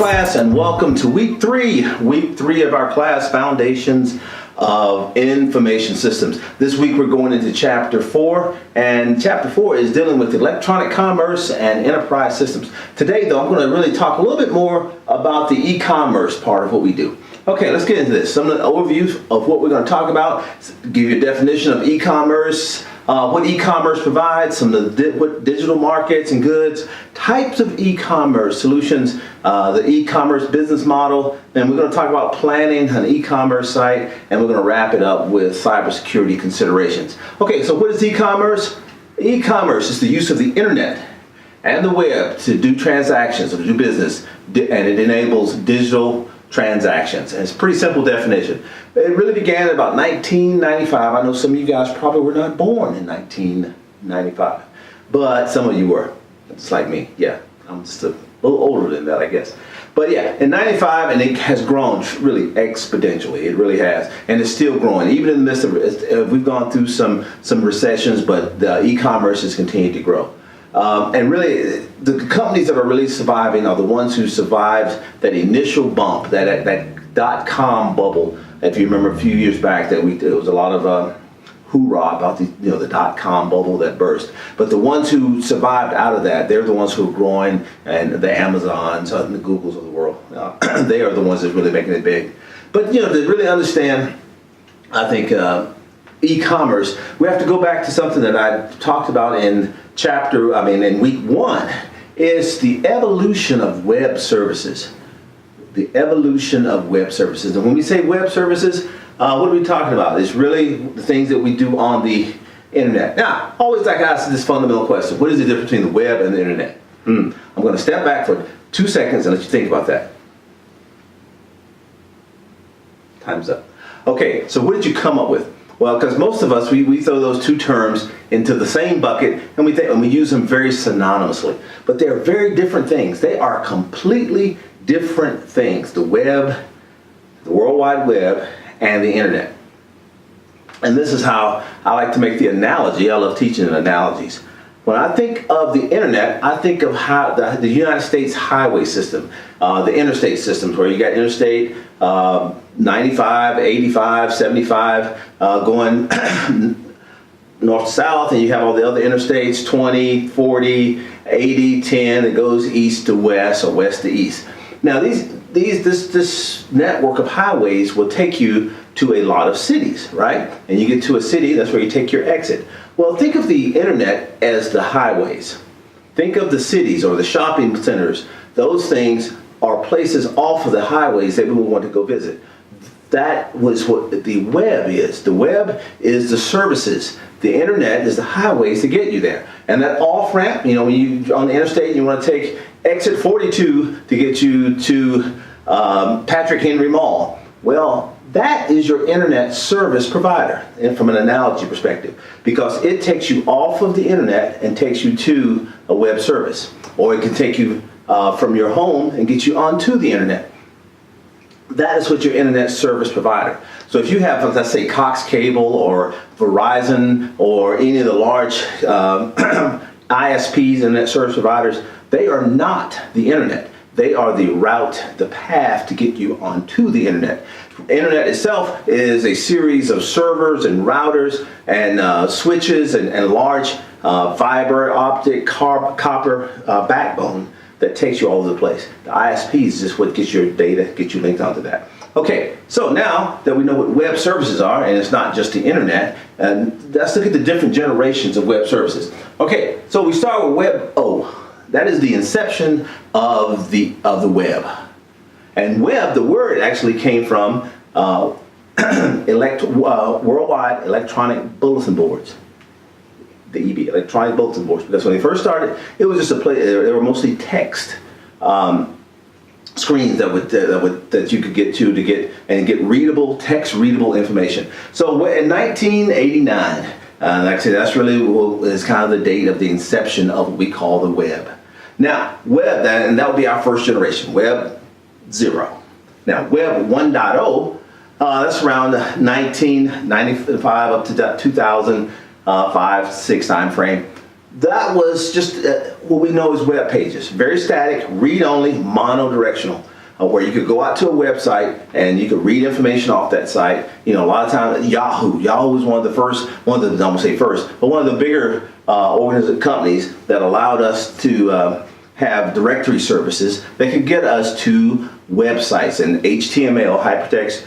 class, and welcome to week three of our class, Foundations of Information Systems. This week we're going into chapter 4, and chapter 4 is dealing with electronic commerce and enterprise systems. Today though, I'm going to really talk a little bit more about the e-commerce part of what we do. Okay, let's get into this. Some of the overviews of what we're going to talk about, give you a definition of e-commerce, what e-commerce provides, some of the what digital markets and goods, types of e-commerce solutions, the e-commerce business model, and we're going to talk about planning an e-commerce site, and we're going to wrap it up with cybersecurity considerations. Okay, so what is e-commerce? E-commerce is the use of the internet and the web to do transactions or to do business, and it enables digital transactions. And it's a pretty simple definition. It really began in about 1995. I know some of you guys probably were not born in 1995, but some of you were, just like me. Yeah, I'm just a little older than that, I guess. But yeah, in 95, and it has grown really exponentially. It really has, and it's still growing, even in the midst of we've gone through some recessions, but the e-commerce has continued to grow. And really, the companies that are really surviving are the ones who survived that initial bump, that dot-com bubble. If you remember a few years back, there was a lot of hoorah about the dot-com bubble that burst. But the ones who survived out of that, they're the ones who are growing, and the Amazons and the Googles of the world, they are the ones that's really making it big. But to really understand, I think, e-commerce, we have to go back to something that I talked about in week 1, is the evolution of web services. The evolution of web services. And when we say web services, what are we talking about? It's really the things that we do on the internet. Now, I always like to ask this fundamental question. What is the difference between the web and the internet? I'm going to step back for 2 seconds and let you think about that. Time's up. Okay, so what did you come up with? Well, because most of us, we throw those two terms into the same bucket, and we use them very synonymously. But they're very different things. They are completely different things. The web, the World Wide Web, and the internet. And this is how I like to make the analogy. I love teaching analogies. When I think of the internet, I think of how the United States highway system, the interstate systems, where you got interstate 95, 85, 75 going north to south, and you have all the other interstates, 20, 40, 80, 10, it goes east to west or west to east. Now this network of highways will take you to a lot of cities, right? And you get to a city, that's where you take your exit. Well, think of the internet as the highways. Think of the cities or the shopping centers. Those things are places off of the highways that we will want to go visit. That was what the web is. The web is the services. The internet is the highways to get you there. And that off-ramp, when you're on the interstate, you want to take exit 42 to get you to Patrick Henry Mall. Well, that is your internet service provider, and from an analogy perspective, because it takes you off of the internet and takes you to a web service, or it can take you from your home and get you onto the internet. That is what your internet service provider. So if you have, let's say, Cox Cable or Verizon or any of the large ISPs, internet service providers, they are not the internet. They are the route, the path to get you onto the internet. The internet itself is a series of servers and routers and switches and large fiber optic copper backbone that takes you all over the place. The ISP is just what gets your data, gets you linked onto that. Okay, so now that we know what web services are, and it's not just the internet, and let's look at the different generations of web services. Okay, so we start with Web O. That is the inception of the web. And web, the word actually came from Worldwide Electronic Bulletin Boards. The EB, electronic bulletin boards, because when they first started, it was just a place. They were mostly text screens that you could get to get readable, text readable information. So in 1989, like I said, that's really is kind of the date of the inception of what we call the web. Now, web, and that would be our first generation, Web 0. Now, Web 1.0, that's around 1995 up to 2005, 6 time frame. That was just what we know as web pages. Very static, read-only, monodirectional. where you could go out to a website and you could read information off that site. A lot of times Yahoo was one of the first, I don't want to say first, but one of the bigger companies that allowed us to have directory services that could get us to websites, and HTML, hypertext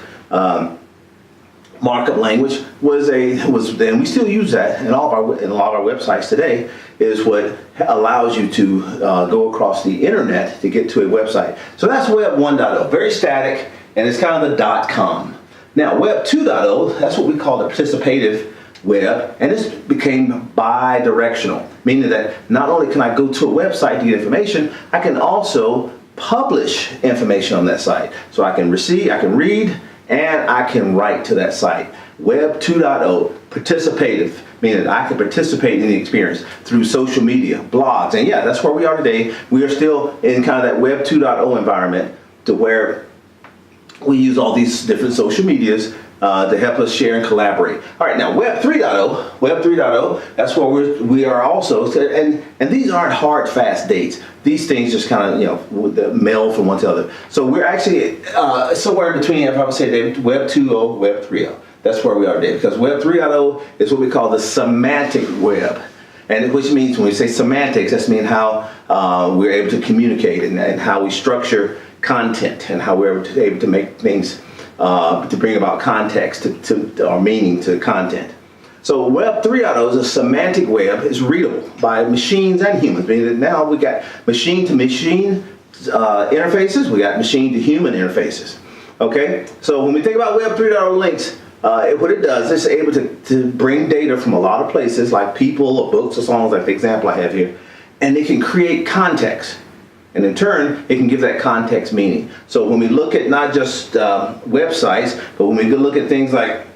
markup language was, and we still use that in a lot of our websites today, is what allows you to go across the internet to get to a website. So that's Web 1.0, very static, and it's kind of the .com. Now Web 2.0, that's what we call the participative web, and this became bi-directional, meaning that not only can I go to a website to get information, I can also publish information on that site. So I can receive, I can read, and I can write to that site. Web 2.0, participative, meaning I can participate in the experience through social media, blogs, and yeah, that's where we are today. We are still in kind of that Web 2.0 environment, to where we use all these different social medias to help us share and collaborate. All right, now Web 3.0, that's where we are also, and these aren't hard, fast dates. These things just kind of, with the meld from one to the other. So we're actually somewhere in between, if I would say, David, Web 2.0, Web 3.0. That's where we are today, because Web 3.0 is what we call the semantic web. And which means, when we say semantics, that's mean how we're able to communicate, and how we structure content, and how we're able to make things to bring about context to or meaning to content. So Web 3.0 is a semantic web. It's readable by machines and humans. Meaning that now we got machine to machine interfaces. We got machine to human interfaces. Okay. So when we think about Web 3.0 links, what it does is able to bring data from a lot of places, like people or books or songs, like the example I have here, and it can create context. And in turn, it can give that context meaning. So when we look at not just websites, but when we look at things like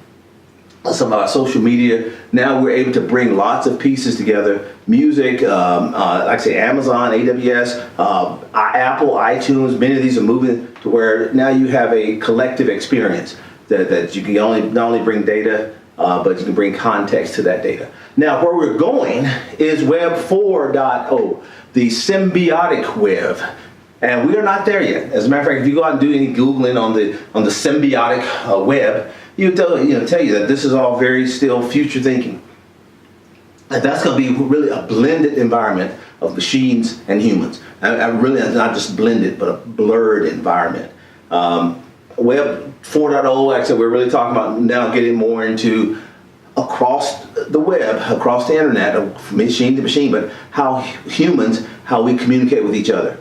some of our social media, now we're able to bring lots of pieces together. Music, like I say, Amazon, AWS, Apple, iTunes, many of these are moving to where now you have a collective experience that you can not only bring data, but you can bring context to that data. Now, where we're going is Web 4.0, the symbiotic web. And we are not there yet. As a matter of fact, if you go out and do any Googling on the symbiotic web, it'll tell you that this is all very still future thinking. And that's going to be really a blended environment of machines and humans. I really, not just blended, but a blurred environment. Web 4.0, like I said, we're really talking about now getting more into across the web, across the internet, from machine to machine, but how we communicate with each other,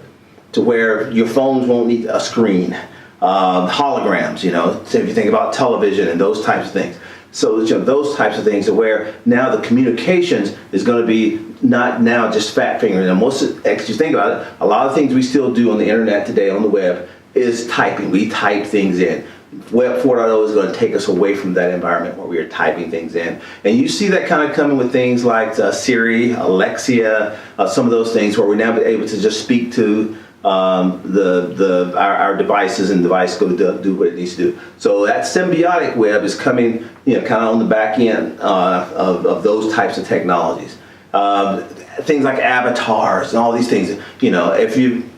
to where your phones won't need a screen, holograms, so if you think about television and those types of things. So those types of things are where now the communications is going to be not now just fat fingers. And if you think about it, a lot of things we still do on the internet today, on the web, is typing. We type things in. Web 4.0 is going to take us away from that environment where we are typing things in. And you see that kind of coming with things like Siri, Alexa, some of those things where we're now able to just speak to our devices, and device go do what it needs to do. So that symbiotic web is coming, kind of on the back end of those types of technologies. Things like avatars and all these things. If you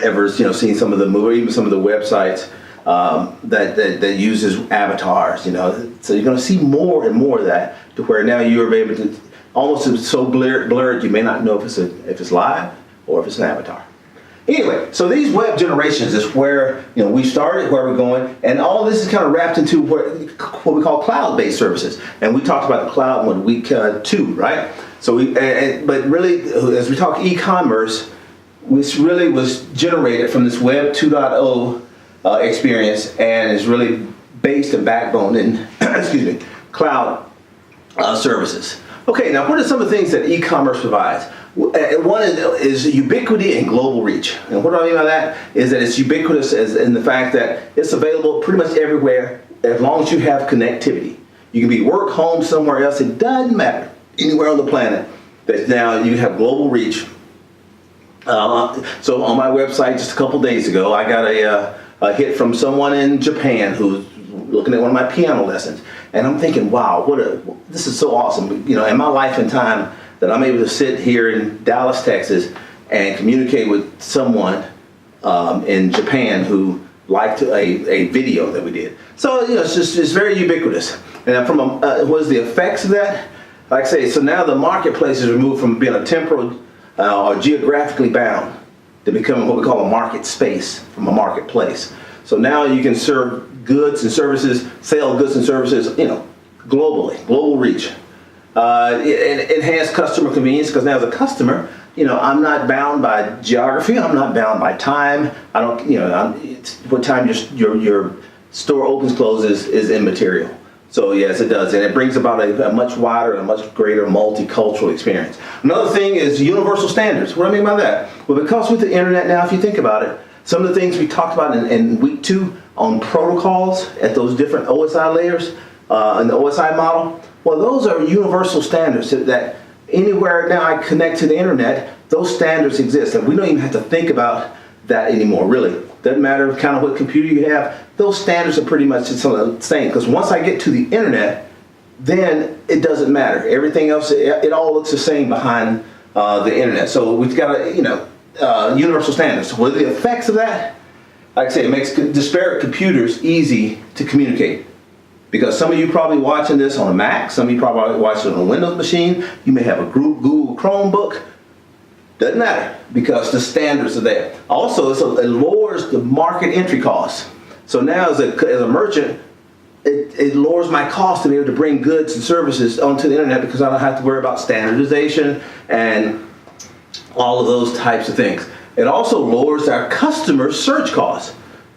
ever seen some of the movies, even some of the websites that uses avatars, so you're going to see more and more of that, to where now you're able to almost so blurred you may not know if it's live or if it's an avatar. Anyway, so these web generations is where we started, where we're going, and all this is kind of wrapped into what we call cloud-based services. And we talked about the cloud in week 2, right? So but really, as we talk e-commerce, which really was generated from this Web 2.0 experience, and is really based and backbone in cloud services. Okay, now what are some of the things that e-commerce provides? One is ubiquity and global reach. And what do I mean by that? Is that it's ubiquitous in the fact that it's available pretty much everywhere as long as you have connectivity. You can be work, home, somewhere else. It doesn't matter. Anywhere on the planet. That now you have global reach. So on my website just a couple days ago, I got a hit from someone in Japan who's looking at one of my piano lessons. And I'm thinking, wow, this is so awesome. In my life and time, that I'm able to sit here in Dallas, Texas, and communicate with someone in Japan who liked a video that we did. So it's very ubiquitous. And from what is the effects of that? Like I say, so now the marketplace is removed from being a temporal or geographically bound to becoming what we call a market space from a marketplace. So now you can serve goods and services, sell goods and services, globally, global reach. Enhanced customer convenience, because now as a customer, I'm not bound by geography. I'm not bound by time. I don't, what time your store opens, closes is immaterial. So yes, it does, and it brings about a much wider and much greater multicultural experience. Another thing is universal standards. What do I mean by that? Well, because with the internet now, if you think about it, some of the things we talked about in week 2 on protocols at those different OSI layers in the OSI model, well, those are universal standards that anywhere now I connect to the internet, those standards exist, and we don't even have to think about that anymore, really. Doesn't matter kind of what computer you have, those standards are pretty much the same, because once I get to the internet, then it doesn't matter. Everything else, it all looks the same behind the internet. So we've got universal standards. What are the effects of that? Like I say, it makes disparate computers easy to communicate. Because some of you probably watching this on a Mac, some of you probably watching it on a Windows machine, you may have a Google Chromebook. Doesn't matter, because the standards are there. Also, it lowers the market entry costs. So now as a merchant, it lowers my cost to be able to bring goods and services onto the internet, because I don't have to worry about standardization and all of those types of things. It also lowers our customer search costs,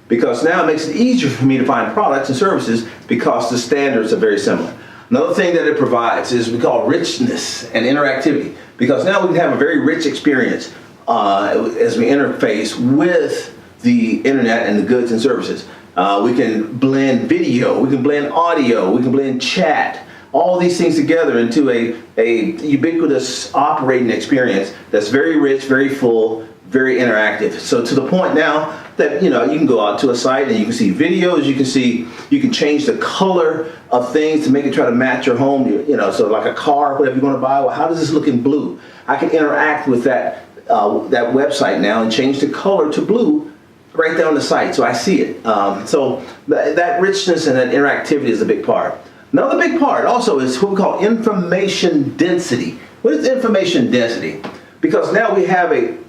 because now it makes it easier for me to find products and services because the standards are very similar. Another thing that it provides is we call richness and interactivity, because now we can have a very rich experience as we interface with the internet and the goods and services. We can blend video, we can blend audio, we can blend chat, all these things together into a ubiquitous operating experience that's very rich, very full, very interactive. So to the point now that you can go out to a site and you can see videos, you can change the color of things to make it try to match your home. So like a car, whatever you want to buy. Well, how does this look in blue? I can interact with that website now and change the color to blue right there on the site, so I see it. So that richness and that interactivity is a big part. Another big part also is what we call information density. What is information density? Because now we have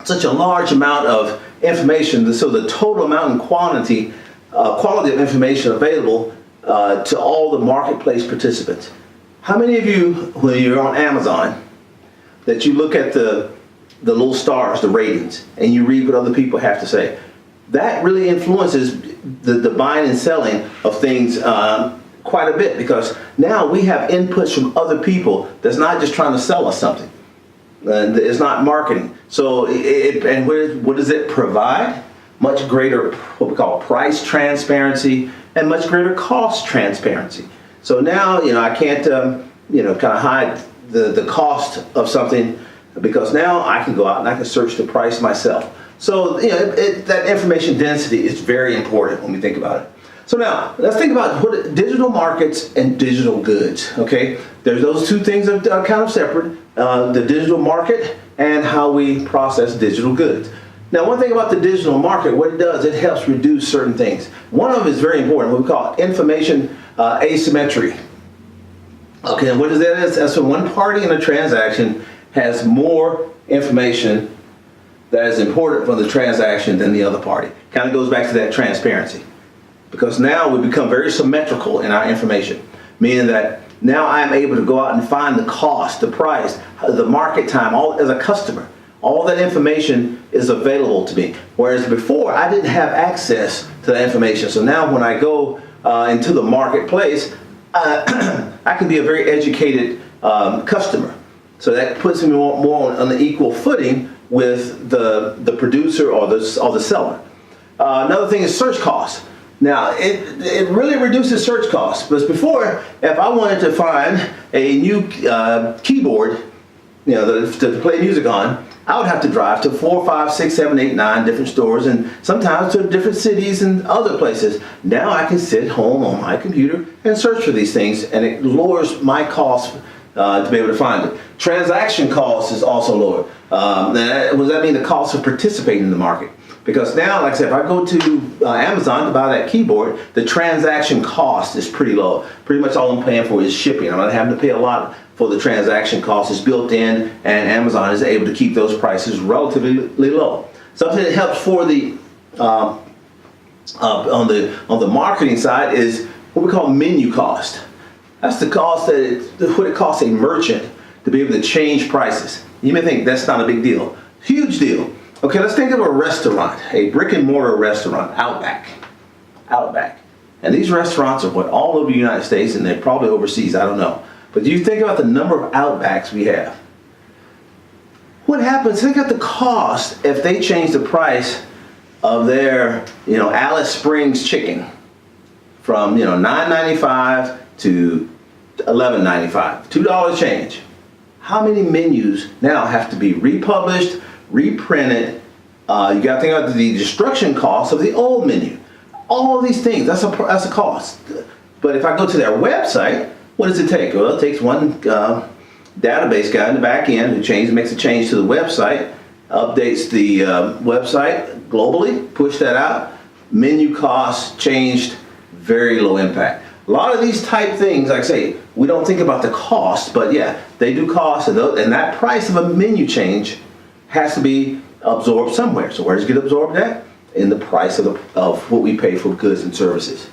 such a large amount of information, so the total amount and quality of information available to all the marketplace participants. How many of you, when you're on Amazon, that you look at the little stars, the ratings, and you read what other people have to say? That really influences the buying and selling of things quite a bit, because now we have inputs from other people that's not just trying to sell us something. It's not marketing. So what does it provide? Much greater, what we call price transparency, and much greater cost transparency. So now I can't kind of hide the cost of something, because now I can go out and I can search the price myself. So that information density is very important when we think about it. So now let's think about digital markets and digital goods. Okay, there's those two things that are kind of separate: the digital market and how we process digital goods. Now, one thing about the digital market, what it does, it helps reduce certain things. One of them is very important, what we call information asymmetry. Okay, and what is that? That's when one party in a transaction has more information that is important for the transaction than the other party. Kind of goes back to that transparency. Because now we become very symmetrical in our information, meaning that now I'm able to go out and find the cost, the price, the market time, all as a customer. All that information is available to me. Whereas before, I didn't have access to that information. So now when I go into the marketplace, I can be a very educated customer. So that puts me more on the equal footing with the producer or the seller. Another thing is search costs. Now, it really reduces search costs. Because before, if I wanted to find a new keyboard, to play music on, I would have to drive to 4, 5, 6, 7, 8, 9 different stores, and sometimes to different cities and other places. Now I can sit home on my computer and search for these things, and it lowers my cost to be able to find it. Transaction cost is also lower. What does that mean? The cost of participating in the market. Because now, like I said, if I go to Amazon to buy that keyboard, the transaction cost is pretty low. Pretty much all I'm paying for is shipping. I'm not having to pay a lot for the transaction cost. It's built in, and Amazon is able to keep those prices relatively low. Something that helps for the on the marketing side is what we call menu cost. That's the cost what it costs a merchant to be able to change prices. You may think that's not a big deal. Huge deal. Okay, let's think of a restaurant, a brick and mortar restaurant, Outback. And these restaurants are all over the United States, and they're probably overseas, I don't know. But you think about the number of Outbacks we have. What happens, think of the cost if they change the price of their, Alice Springs chicken from, $9.95 to $11.95, $2 change. How many menus now have to be republished, reprinted? You got to think about the destruction cost of the old menu. All of these things, that's a cost. But if I go to their website, what does it take? Well, it takes one database guy in the back end who makes a change to the website, updates the website globally, push that out. Menu costs changed, very low impact. A lot of these type things, like I say, we don't think about the cost, but yeah, they do cost, and that price of a menu change has to be absorbed somewhere. So where does it get absorbed at? In the price of what we pay for goods and services.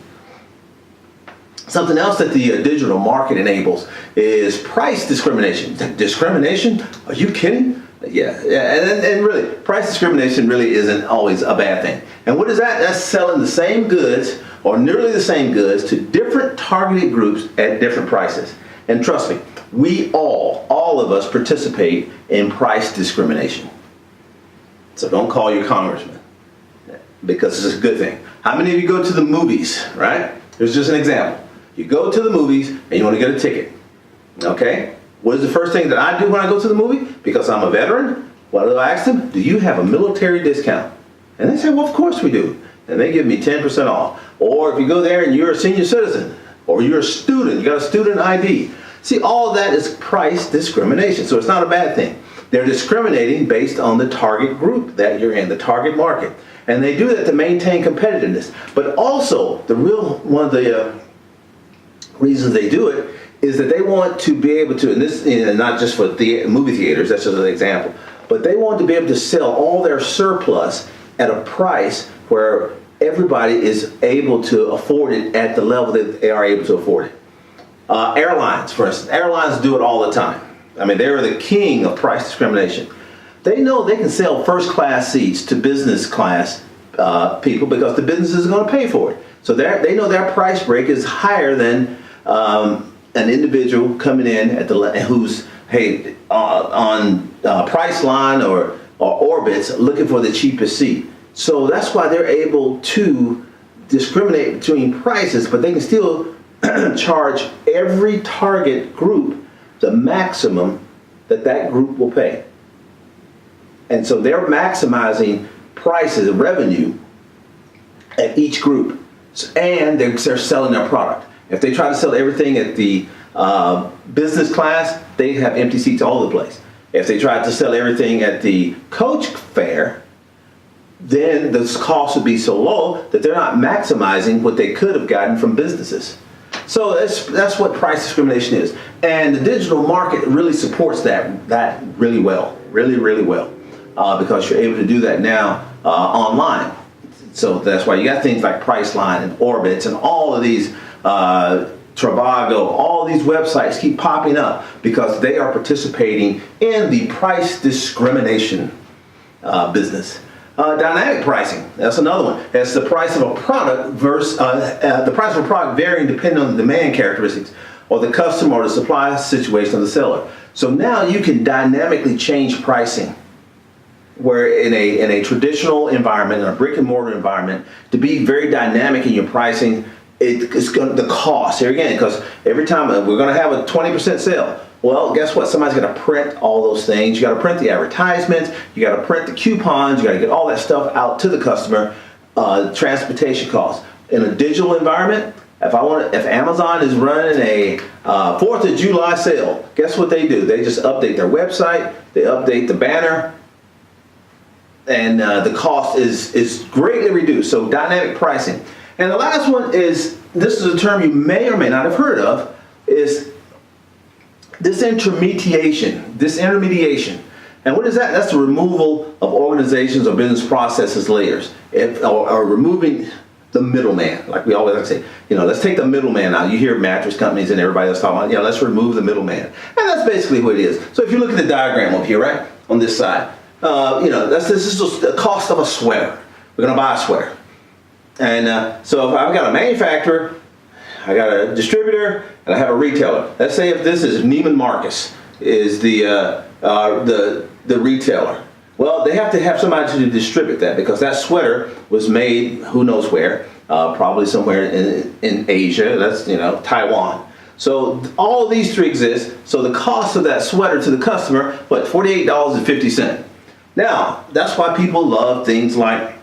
Something else that the digital market enables is price discrimination. Discrimination? Are you kidding? Yeah, and really, price discrimination really isn't always a bad thing. And what is that? That's selling the same goods or nearly the same goods to different targeted groups at different prices. And trust me, we all of us participate in price discrimination. So don't call your congressman, because it's a good thing. How many of you go to the movies, right? Here's just an example. You go to the movies and you want to get a ticket, okay? What is the first thing that I do when I go to the movie? Because I'm a veteran, what do I ask them? Do you have a military discount? And they say, well, of course we do. And they give me 10% off. Or if you go there and you're a senior citizen, or you're a student, you got a student ID. See, all of that is price discrimination, so it's not a bad thing. They're discriminating based on the target group that you're in, the target market. And they do that to maintain competitiveness. But also, one of the reasons they do it is that they want to be able to, and this not just for movie theaters, that's just an example, but they want to be able to sell all their surplus at a price where everybody is able to afford it at the level that they are able to afford it. Airlines, for instance, airlines do it all the time. I mean, they're the king of price discrimination. They know they can sell first class seats to business class people because the business is going to pay for it. So they know their price break is higher than an individual coming in at who's on Priceline or Orbitz looking for the cheapest seat. So that's why they're able to discriminate between prices, but they can still charge every target group the maximum that group will pay. And so they're maximizing prices, revenue at each group, and they're selling their product. If they try to sell everything at the business class, they have empty seats all over the place. If they try to sell everything at the coach fare, then the cost would be so low that they're not maximizing what they could have gotten from businesses. So that's what price discrimination is. And the digital market really supports that really well, really well, because you're able to do that now online. So that's why you got things like Priceline and Orbitz and all of these, Trivago, all these websites keep popping up because they are participating in the price discrimination business. Dynamic pricing, that's another one. That's the price of a product versus the price of a product varying depending on the demand characteristics or the customer or the supply situation of the seller. So now you can dynamically change pricing, where in a traditional environment, in a brick and mortar environment, to be very dynamic in your pricing, it's going to the cost here again, because every time we're going to have a 20% sale. Well, guess what? Somebody's got to print all those things. You got to print the advertisements. You got to print the coupons. You got to get all that stuff out to the customer. Transportation costs. In a digital environment, If Amazon is running a 4th of July sale, guess what they do? They just update their website, they update the banner, and the cost is greatly reduced. So dynamic pricing. And the last one is, this is a term you may or may not have heard of, is disintermediation. And what is that? That's the removal of organizations or business processes layers, or removing the middleman. Like we always like to say, let's take the middleman out. You hear mattress companies and everybody else talking about, let's remove the middleman. And that's basically what it is. So if you look at the diagram up here, right, on this side, this is just the cost of a sweater. We're going to buy a sweater. And so if I've got a manufacturer, I got a distributor, and I have a retailer. Let's say if this is Neiman Marcus is the retailer. Well, they have to have somebody to distribute that, because that sweater was made who knows where, probably somewhere in Asia. That's Taiwan. So all of these three exist. So the cost of that sweater to the customer, what, $48.50. Now that's why people love things like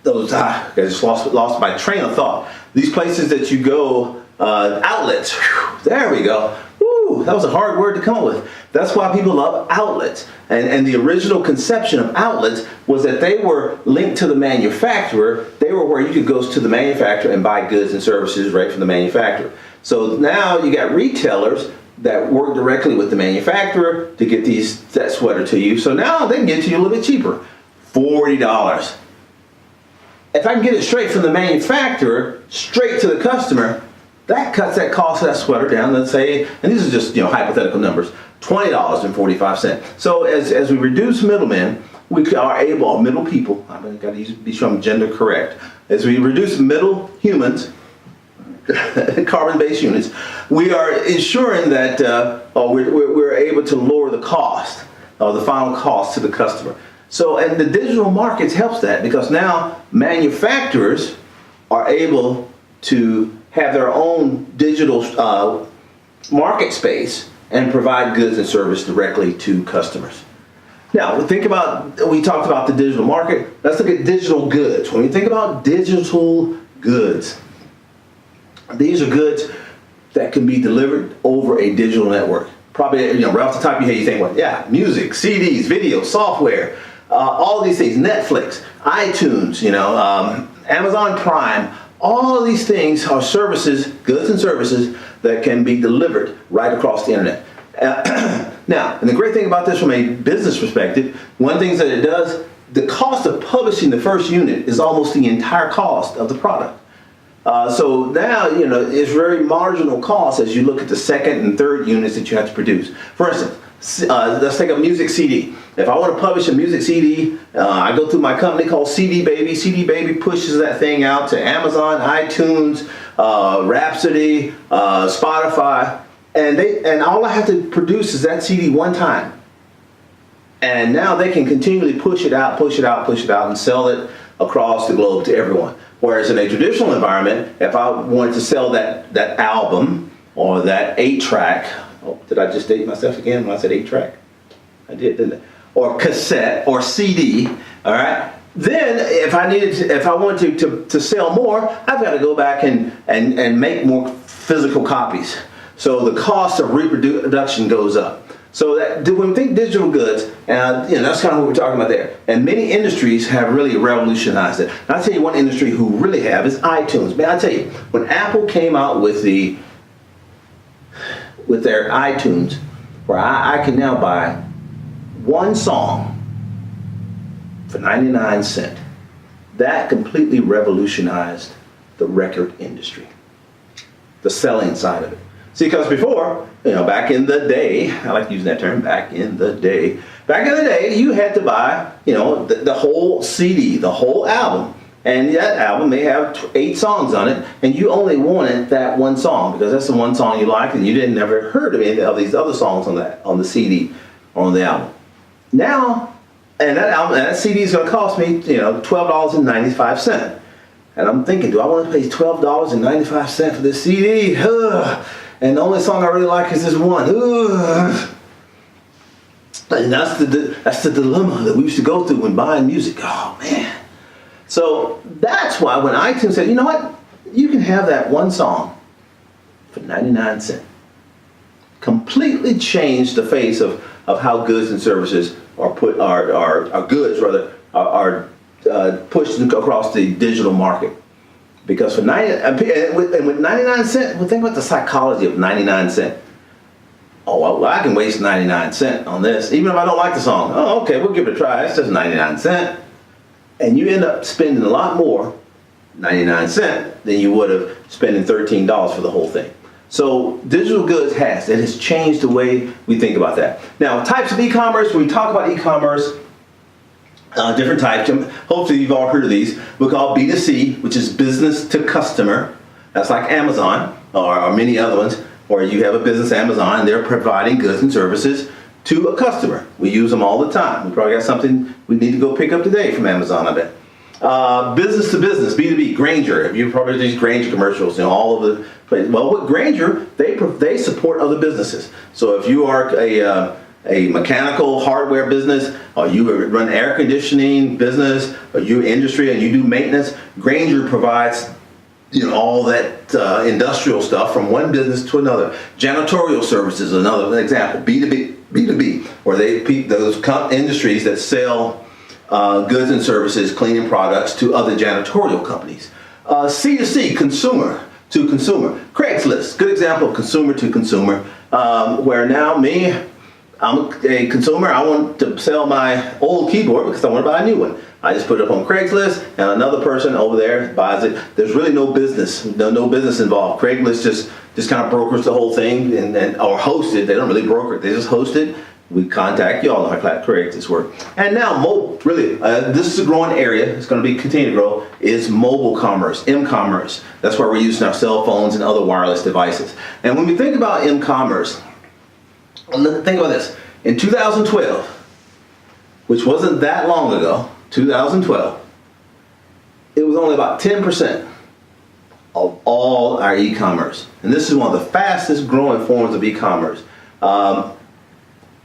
those. I just lost my train of thought. These places that you go, outlets. Whew, there we go. Woo, that was a hard word to come up with. That's why people love outlets. And the original conception of outlets was that they were linked to the manufacturer. They were where you could go to the manufacturer and buy goods and services right from the manufacturer. So now you got retailers that work directly with the manufacturer to get that sweater to you. So now they can get it to you a little bit cheaper, $40. If I can get it straight from the manufacturer, straight to the customer, that cuts that cost of that sweater down, let's say, and these are just hypothetical numbers, $20.45. So as we reduce middlemen, we are able, middle people, I've got to be sure I'm gender correct, as we reduce middle humans, carbon-based units, we are ensuring that we're able to lower the cost, the final cost to the customer. So, and the digital markets helps that, because now manufacturers are able to have their own digital market space and provide goods and service directly to customers. Now, we talked about the digital market. Let's look at digital goods. When we think about digital goods, these are goods that can be delivered over a digital network. Probably, right off the top of your head, you think, well, yeah, music, CDs, video, software, all these things, Netflix, iTunes, Amazon Prime, all of these things are services, goods and services that can be delivered right across the internet. Now, and the great thing about this from a business perspective, one of the things that it does, the cost of publishing the first unit is almost the entire cost of the product. So now, it's very marginal cost as you look at the second and third units that you have to produce. For instance, let's take a music CD. If I want to publish a music CD, I go through my company called CD Baby. CD Baby pushes that thing out to Amazon, iTunes, Rhapsody, Spotify, and all I have to produce is that CD one time. And now they can continually push it out, and sell it across the globe to everyone. Whereas in a traditional environment, if I wanted to sell that album or that 8-track, did I just date myself again when I said 8-track? I did, didn't I? Or cassette or CD, all right? Then if I wanted to sell more, I've got to go back and make more physical copies. So the cost of reproduction goes up. So that when we think digital goods, that's kind of what we're talking about there. And many industries have really revolutionized it. And I'll tell you one industry who really have is iTunes. Man, I tell you, when Apple came out with their iTunes, where I can now buy one song for 99 cents, that completely revolutionized the record industry, the selling side of it. See, because before, back in the day, I like using that term, back in the day, you had to buy, the whole CD, the whole album. And that album may have 8 songs on it, and you only wanted that one song because that's the one song you liked, and you didn't never heard of any of these other songs on the CD or on the album. Now, and that CD is going to cost me, $12.95. And I'm thinking, do I want to pay $12.95 for this CD? Ugh. And the only song I really like is this one. Ugh. And that's the dilemma that we used to go through when buying music. Oh man, So that's why when iTunes said, you know what, you can have that one song for 99 cents. Completely changed the face of how goods and services are pushed across the digital market. Because for 99 cents, well, think about the psychology of 99 cents. Oh, well, I can waste 99 cents on this, even if I don't like the song. Oh, okay, we'll give it a try. It's just 99 cents. And you end up spending a lot more, 99 cents, than you would have spending $13 for the whole thing. So digital goods has changed the way we think about that. Now, types of e-commerce, when we talk about e-commerce, different types, hopefully you've all heard of these. We call B2C, which is business to customer. That's like Amazon or many other ones, where you have a business, Amazon, and they're providing goods and services to a customer. We use them all the time. We probably got something we need to go pick up today from Amazon, I bet. Business to business, B2B, Grainger. You've probably these Grainger commercials, all of the places. Well, with Grainger, they support other businesses. So if you are a mechanical hardware business, or you run air conditioning business, or you industry and you do maintenance, Grainger provides all that industrial stuff from one business to another. Janitorial services, another example. B2B, where those industries that sell goods and services, cleaning products to other janitorial companies. C2C, consumer to consumer. Craigslist, good example of consumer to consumer, where now I'm a consumer. I want to sell my old keyboard because I want to buy a new one. I just put it up on Craigslist, and another person over there buys it. There's really no business, no business involved. Craigslist just kind of brokers the whole thing or host it. They don't really broker it. They just host it. We contact you all know how Craigslist work. And now mobile, really, this is a growing area. It's going to continue to grow. Is mobile commerce, m-commerce. That's where we're using our cell phones and other wireless devices. And when we think about m-commerce, think about this. In 2012, which wasn't that long ago, 2012, it was only about 10% of all our e-commerce. And this is one of the fastest growing forms of e-commerce.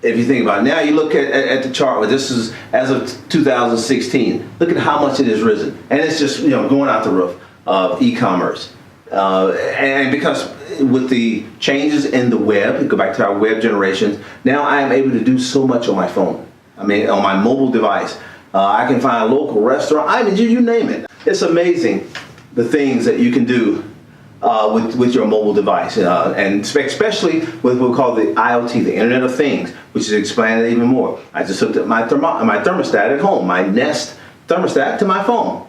If you think about it now, you look at the chart where this is as of 2016. Look at how much it has risen. And it's just going out the roof of e-commerce. And because with the changes in the web, go back to our web generations, now I am able to do so much on my phone. On my mobile device. I can find a local restaurant. You name it. It's amazing the things that you can do with your mobile device, and especially with what we call the IoT, the Internet of Things, which is expanded even more. I just hooked up my thermostat at home, my Nest thermostat to my phone.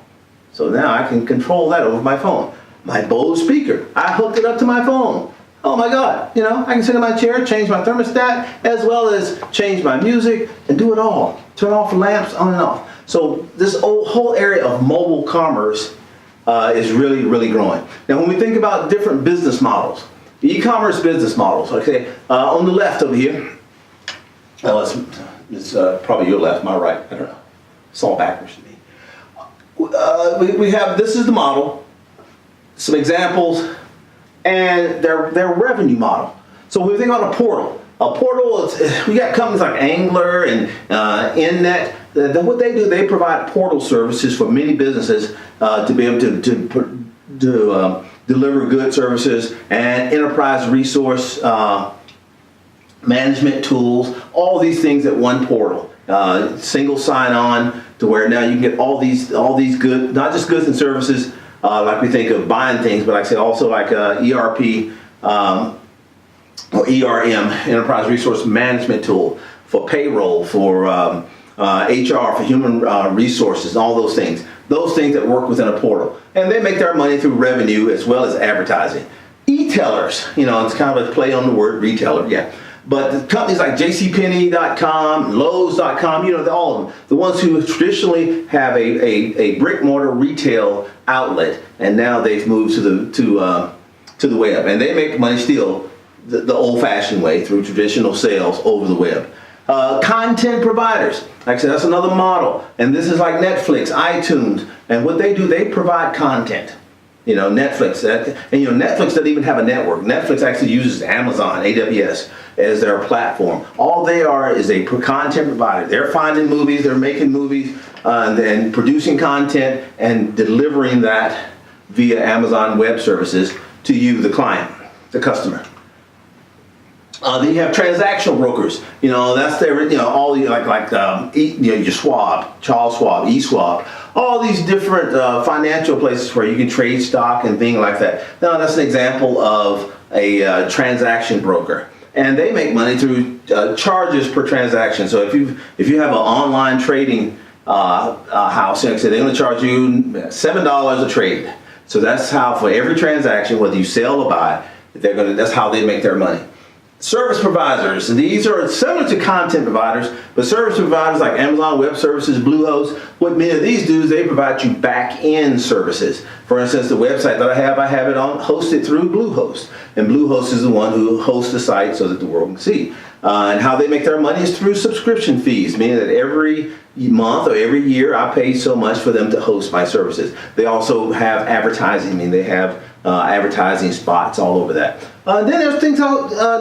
So now I can control that over my phone. My Bose speaker, I hooked it up to my phone. Oh my God, I can sit in my chair, change my thermostat, as well as change my music and do it all. Turn off the lamps on and off. So this whole area of mobile commerce is really, really growing. Now, when we think about different business models, e-commerce business models, okay, on the left over here, it's probably your left, my right, I don't know. It's all backwards to me. We have, this is the model, some examples, and their revenue model. So when we think about a portal, we got companies like Angler and InNet. What they do, they provide portal services for many businesses to be able to deliver good services and enterprise resource management tools, all these things at one portal. Single sign-on to where now you can get all these good, not just goods and services like we think of buying things, but like I said, also like ERP or ERM, Enterprise Resource Management Tool, for payroll, for HR, for human resources, all those things. Those things that work within a portal. And they make their money through revenue as well as advertising. E-tailers, it's kind of a play on the word retailer, yeah. But the companies like JCPenney.com, Lowe's.com, all of them, the ones who traditionally have a brick mortar retail outlet, and now they've moved to the web, and they make money still the old-fashioned way through traditional sales over the web. Content providers, like I said, that's another model, and this is like Netflix, iTunes, and what they do, they provide content. Netflix, and Netflix doesn't even have a network. Netflix actually uses Amazon, AWS, as their platform. All they are is a content provider. They're finding movies, they're making movies, and then producing content and delivering that via Amazon Web Services to you, the client, the customer. Then you have transactional brokers. That's their, all the your Schwab, Charles Schwab, eSwap, all these different financial places where you can trade stock and things like that. Now that's an example of a transaction broker, and they make money through charges per transaction. So if you have an online trading house, they're going to charge you $7 a trade. So that's how for every transaction, whether you sell or buy, that's how they make their money. Service providers, these are similar to content providers, but service providers like Amazon Web Services, Bluehost, what many of these do is they provide you back-end services. For instance, the website that I have it hosted through Bluehost, and Bluehost is the one who hosts the site so that the world can see. And how they make their money is through subscription fees, meaning that every month or every year I pay so much for them to host my services. They also have advertising, meaning they have advertising spots all over that. Then there's things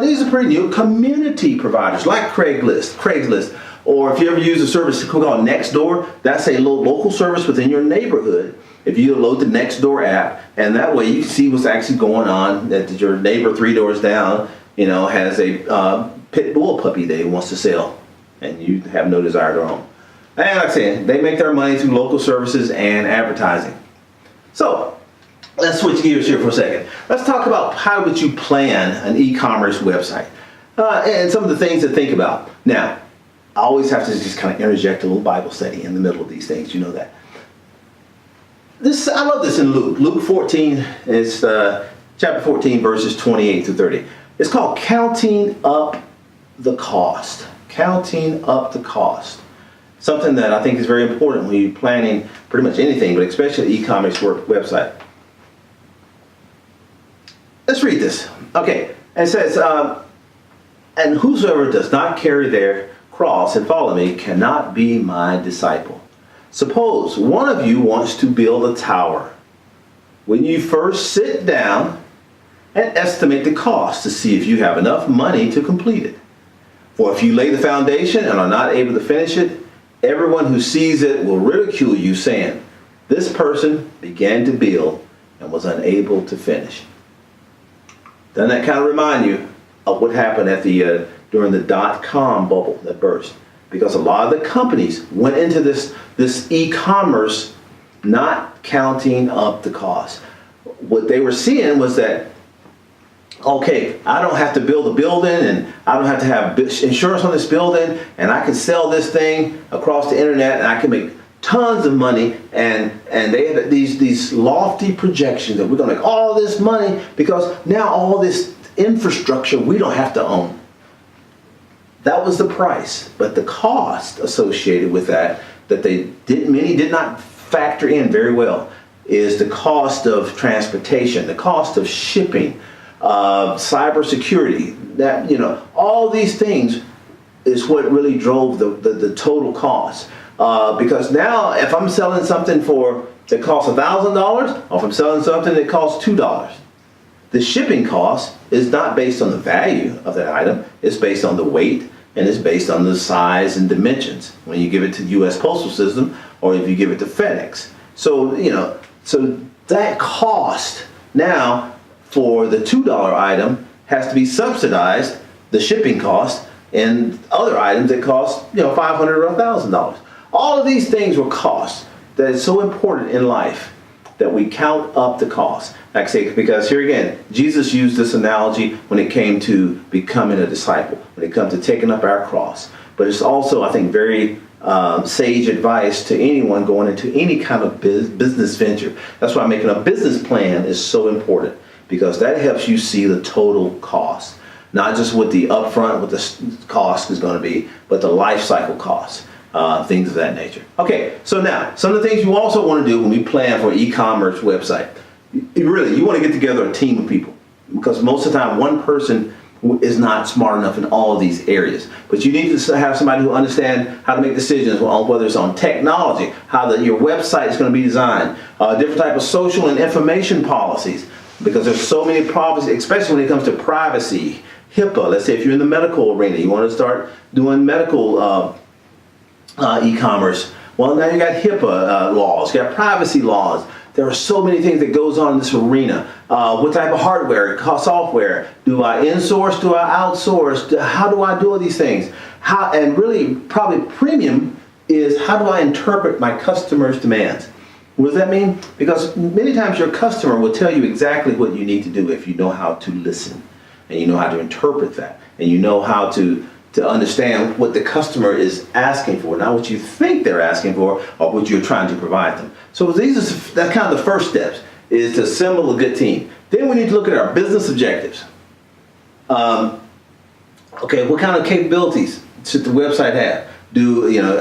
these are pretty new, community providers like Craigslist, or if you ever use a service called Nextdoor, that's a local service within your neighborhood. If you load the Nextdoor app, and that way you can see what's actually going on, that your neighbor 3 doors down, has a pit bull puppy that he wants to sell, and you have no desire to own. And like I said, they make their money through local services and advertising. So let's switch gears here for a second. Let's talk about how would you plan an e-commerce website and some of the things to think about. Now, I always have to just kind of interject a little Bible study in the middle of these things. You know that. I love this in Luke. Luke 14 is chapter 14, verses 28 through 30. It's called Counting Up the Cost. Counting up the cost. Something that I think is very important when you're planning pretty much anything, but especially an e-commerce website. Let's read this. Okay, it says, and whosoever does not carry their cross and follow me cannot be my disciple. Suppose one of you wants to build a tower. When you first sit down and estimate the cost to see if you have enough money to complete it. For if you lay the foundation and are not able to finish it, everyone who sees it will ridicule you, saying, this person began to build and was unable to finish. Doesn't that kind of remind you of what happened at during the .com bubble that burst? Because a lot of the companies went into this e-commerce not counting up the cost. What they were seeing was that, okay, I don't have to build a building, and I don't have to have insurance on this building, and I can sell this thing across the internet, and I can make tons of money. And they had these lofty projections that we're going to make all this money because now all this infrastructure we don't have to own. That was the price, but the cost associated with that many did not factor in very well, is the cost of transportation, the cost of shipping, cybersecurity. That all these things is what really drove the total cost. Because now, if I'm selling something that costs $1,000, or if I'm selling something that costs $2, the shipping cost is not based on the value of that item. It's based on the weight, and it's based on the size and dimensions when you give it to the U.S. Postal System or if you give it to FedEx. So, so that cost now for the $2 item has to be subsidized, the shipping cost, and other items that cost, $500 or $1,000. All of these things were costs that is so important in life that we count up the cost. Like I say, because here again, Jesus used this analogy when it came to becoming a disciple, when it comes to taking up our cross. But it's also, I think, very sage advice to anyone going into any kind of business venture. That's why making a business plan is so important, because that helps you see the total cost. Not just what the upfront, what the cost is going to be, but the life cycle cost. Things of that nature. Okay, so now, some of the things you also want to do when we plan for an e-commerce website. You want to get together a team of people, because most of the time one person is not smart enough in all of these areas. But you need to have somebody who understands how to make decisions on whether it's on technology, how your website is going to be designed, different type of social and information policies, because there's so many problems, especially when it comes to privacy, HIPAA. Let's say if you're in the medical arena, you want to start doing medical e-commerce. Well, now you got HIPAA laws, you got privacy laws. There are so many things that goes on in this arena. What type of hardware, software? Do I insource? Do I outsource? How do I do all these things? And really, probably premium is how do I interpret my customer's demands? What does that mean? Because many times your customer will tell you exactly what you need to do if you know how to listen, and you know how to interpret that, and you know how to understand what the customer is asking for, not what you think they're asking for or what you're trying to provide them. So that's kind of the first steps, is to assemble a good team. Then we need to look at our business objectives. Okay, what kind of capabilities should the website have?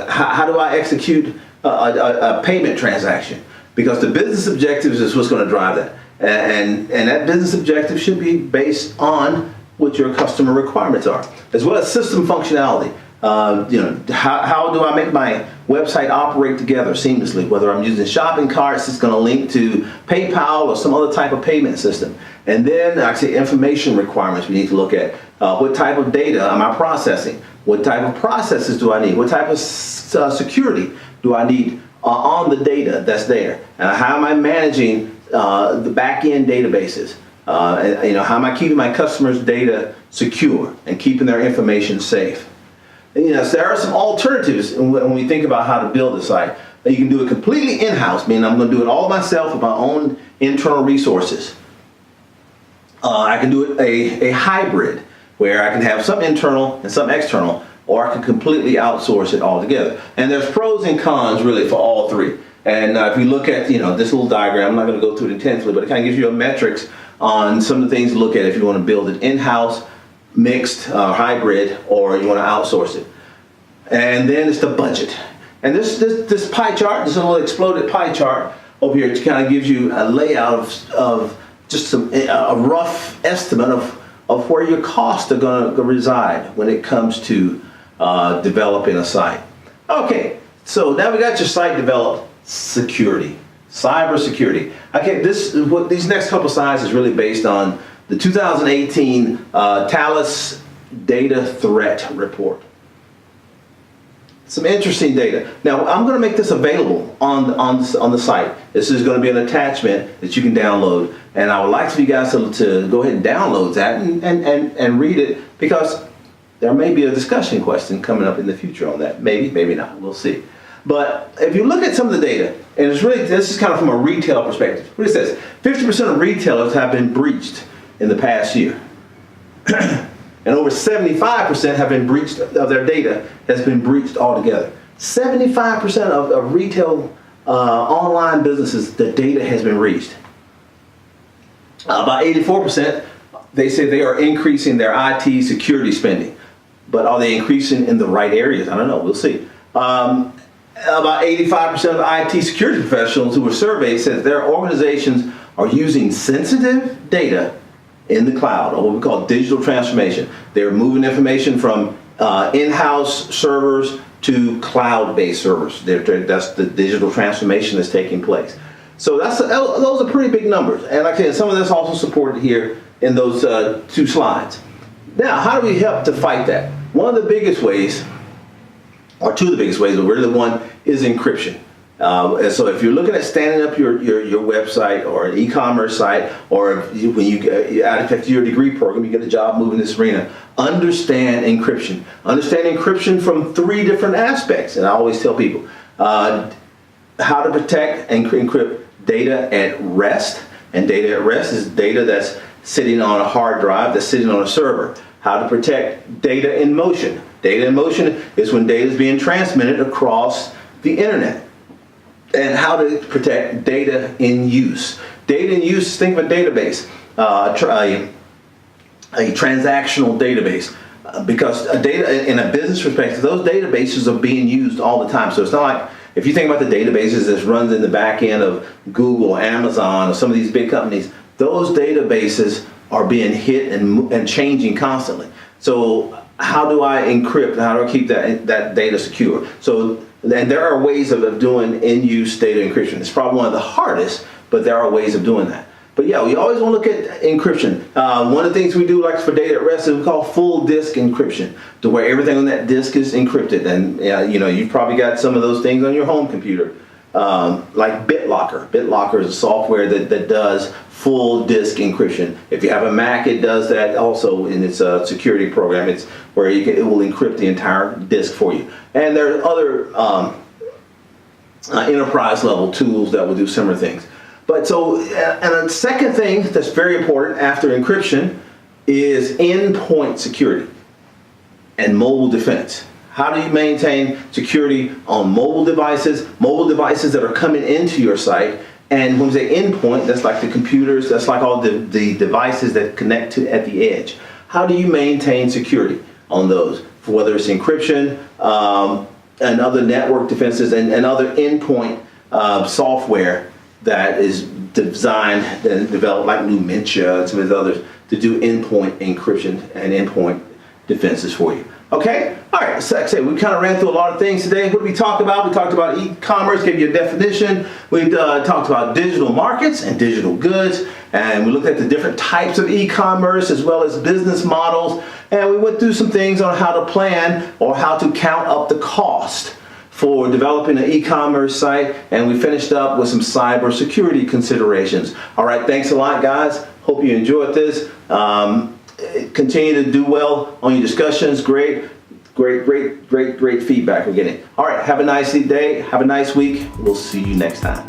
How do I execute a payment transaction? Because the business objectives is what's going to drive that. And that business objective should be based on what your customer requirements are, as well as system functionality. How do I make my website operate together seamlessly? Whether I'm using shopping carts, it's going to link to PayPal or some other type of payment system. And then actually information requirements we need to look at. What type of data am I processing? What type of processes do I need? What type of security do I need on the data that's there? How am I managing the back-end databases? How am I keeping my customers' data secure and keeping their information safe? So there are some alternatives when we think about how to build a site. You can do it completely in-house, meaning I'm going to do it all myself with my own internal resources. I can do it a hybrid, where I can have some internal and some external, or I can completely outsource it altogether. And there's pros and cons really for all three. And if you look at this little diagram, I'm not going to go through it intensely, but it kind of gives you a metrics on some of the things to look at if you want to build it in-house, mixed, hybrid, or you want to outsource it. And then it's the budget. And this pie chart, this little exploded pie chart over here, it kind of gives you a layout of just a rough estimate of where your costs are going to reside when it comes to developing a site. Okay, so now we got your site developed. Security, cybersecurity. Okay, these next couple slides is really based on the 2018 Thales Data Threat Report. Some interesting data. Now, I'm going to make this available on the site. This is going to be an attachment that you can download, and I would like for you guys to go ahead and download that and read it, because there may be a discussion question coming up in the future on that. Maybe not. We'll see. But if you look at some of the data, and this is kind of from a retail perspective. What it says, 50% of retailers have been breached in the past year. And over 75% have been breached, of their data has been breached altogether. 75% of retail online businesses, the data has been breached. About 84%, they say they are increasing their IT security spending. But are they increasing in the right areas? I don't know. We'll see. About 85% of IT security professionals who were surveyed said their organizations are using sensitive data in the cloud, or what we call digital transformation. They're moving information from in-house servers to cloud-based servers. That's the digital transformation that's taking place. So those are pretty big numbers. And like I said, some of that's also supported here in those two slides. Now, how do we help to fight that? One of the biggest ways, or two of the biggest ways, but really one, is encryption. And so if you're looking at standing up your website or an e-commerce site, or when you after your degree program, you get a job moving this arena, understand encryption. Understand encryption from three different aspects. And I always tell people how to protect and encrypt data at rest. And data at rest is data that's sitting on a hard drive, that's sitting on a server. How to protect data in motion. Data in motion is when data is being transmitted across the internet. And how to protect data in use. Data in use, think of a database, a transactional database. Because data in a business perspective, those databases are being used all the time. So it's not like, if you think about the databases that runs in the back end of Google, Amazon, or some of these big companies, those databases are being hit and changing constantly. So how do I encrypt? How do I keep that data secure? So, and there are ways of doing in-use data encryption. It's probably one of the hardest, but there are ways of doing that. But yeah, we always want to look at encryption. One of the things we do, like for data at rest, is we call full disk encryption, to where everything on that disk is encrypted. And you've probably got some of those things on your home computer, like BitLocker. BitLocker is a software that does full disk encryption. If you have a Mac, it does that also in its security program. It's where it will encrypt the entire disk for you. And there are other enterprise level tools that will do similar things. But so, and the second thing that's very important after encryption is endpoint security and mobile defense. How do you maintain security on mobile devices that are coming into your site? And when we say endpoint, that's like the computers, that's like all the devices that connect to at the edge. How do you maintain security on those? For whether it's encryption and other network defenses and other endpoint software that is designed and developed, like Numentia and some of the others, to do endpoint encryption and endpoint defenses for you. Okay? All right, so like I said, we kind of ran through a lot of things today. What did we talk about? We talked about e-commerce, gave you a definition. We talked about digital markets and digital goods, and we looked at the different types of e-commerce as well as business models, and we went through some things on how to plan or how to count up the cost for developing an e-commerce site, and we finished up with some cybersecurity considerations. All right, thanks a lot, guys. Hope you enjoyed this. Continue to do well on your discussions. Great feedback we're getting. All right, have a nice day. Have a nice week. We'll see you next time.